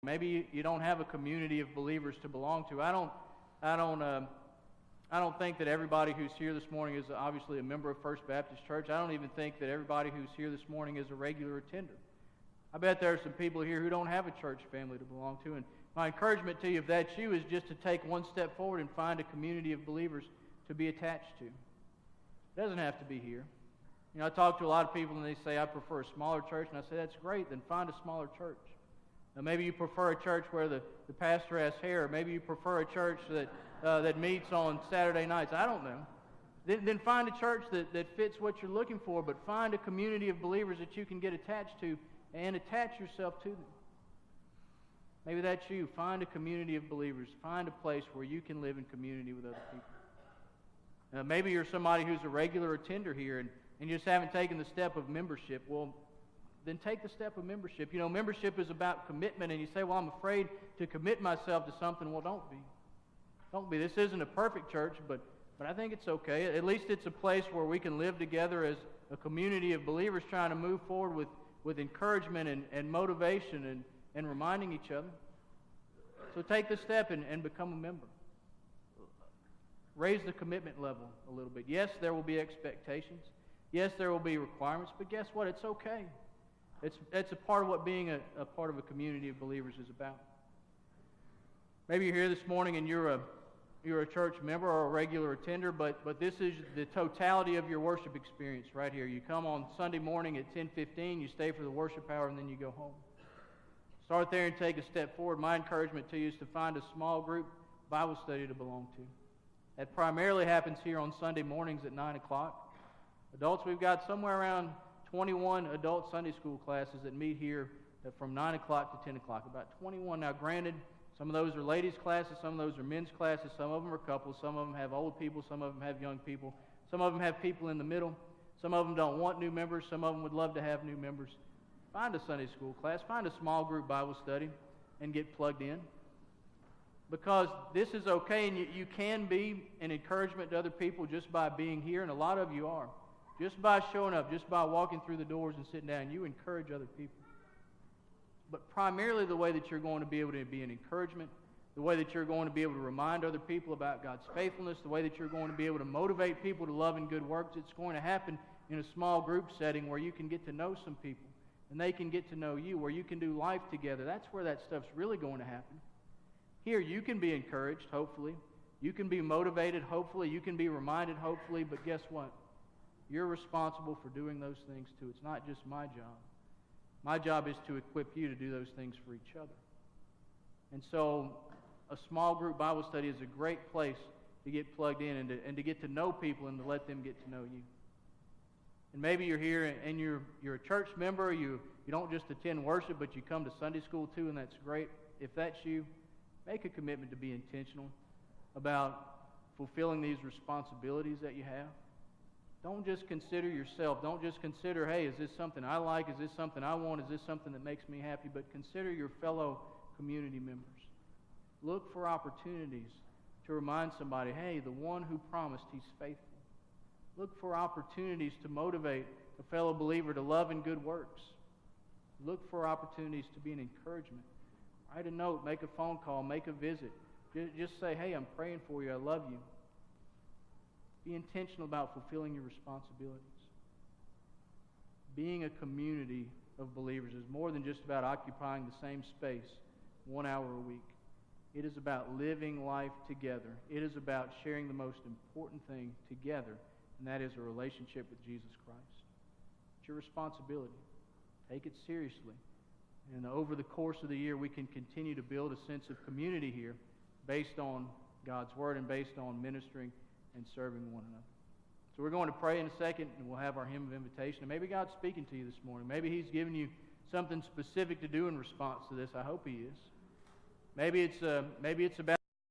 Maybe you don't have a community of believers to belong to. I don't think that everybody who's here this morning is obviously a member of First Baptist Church. I don't even think that everybody who's here this morning is a regular attender. I bet there are some people here who don't have a church family to belong to. And my encouragement to you, if that's you, is just to take one step forward and find a community of believers to be attached to. It doesn't have to be here. You know, I talk to a lot of people and they say, I prefer a smaller church. And I say, that's great, then find a smaller church. Now, maybe you prefer a church where the pastor has hair. Or maybe you prefer a church that meets on Saturday nights. I don't know. Then find a church that fits what you're looking for, but find a community of believers that you can get attached to and attach yourself to them. Maybe that's you. Find a community of believers. Find a place where you can live in community with other people. Maybe you're somebody who's a regular attender here and you just haven't taken the step of membership. Well, then take the step of membership. You know, membership is about commitment, and you say, well, I'm afraid to commit myself to something. Well, don't be. Don't be. This isn't a perfect church, but I think it's okay. At least it's a place where we can live together as a community of believers trying to move forward with encouragement and motivation and reminding each other. So take the step and become a member. Raise the commitment level a little bit. Yes, there will be expectations. Yes, there will be requirements, but guess what? It's okay. It's a part of what being a part of a community of believers is about. Maybe you're here this morning and you're a church member or a regular attender, but this is the totality of your worship experience right here. You come on Sunday morning at 10:15, you stay for the worship hour, and then you go home. Start there and take a step forward. My encouragement to you is to find a small group Bible study to belong to. That primarily happens here on Sunday mornings at 9 o'clock. Adults, we've got somewhere around 21 adult Sunday school classes that meet here from 9 o'clock to 10 o'clock. About 21. Now, granted, some of those are ladies' classes, some of those are men's classes, some of them are couples, some of them have old people, some of them have young people, some of them have people in the middle, some of them don't want new members, some of them would love to have new members. Find a Sunday school class, find a small group Bible study, and get plugged in. Because this is okay, and you can be an encouragement to other people just by being here, and a lot of you are. Just by showing up, just by walking through the doors and sitting down, you encourage other people. But primarily the way that you're going to be able to be an encouragement, the way that you're going to be able to remind other people about God's faithfulness, the way that you're going to be able to motivate people to love and good works, it's going to happen in a small group setting where you can get to know some people and they can get to know you, where you can do life together. That's where that stuff's really going to happen. Here you can be encouraged, hopefully. You can be motivated, hopefully. You can be reminded, hopefully. But guess what? You're responsible for doing those things too. It's not just my job. My job is to equip you to do those things for each other. And so a small group Bible study is a great place to get plugged in and to get to know people and to let them get to know you. And maybe you're here and you're a church member. You don't just attend worship, but you come to Sunday school too, and that's great. If that's you, make a commitment to be intentional about fulfilling these responsibilities that you have. Don't just consider yourself. Don't just consider, hey, is this something I like? Is this something I want? Is this something that makes me happy? But consider your fellow community members. Look for opportunities to remind somebody, hey, the one who promised, he's faithful. Look for opportunities to motivate a fellow believer to love and good works. Look for opportunities to be an encouragement. Write a note, make a phone call, make a visit. Just say, hey, I'm praying for you. I love you. Be intentional about fulfilling your responsibilities. Being a community of believers is more than just about occupying the same space 1 hour a week. It is about living life together. It is about sharing the most important thing together, and that is a relationship with Jesus Christ. It's your responsibility. Take it seriously. And over the course of the year, we can continue to build a sense of community here based on God's Word and based on ministering and serving one another. So we're going to pray in a second, and we'll have our hymn of invitation. And maybe God's speaking to you this morning. Maybe He's giving you something specific to do in response to this. I hope He is. Maybe it's about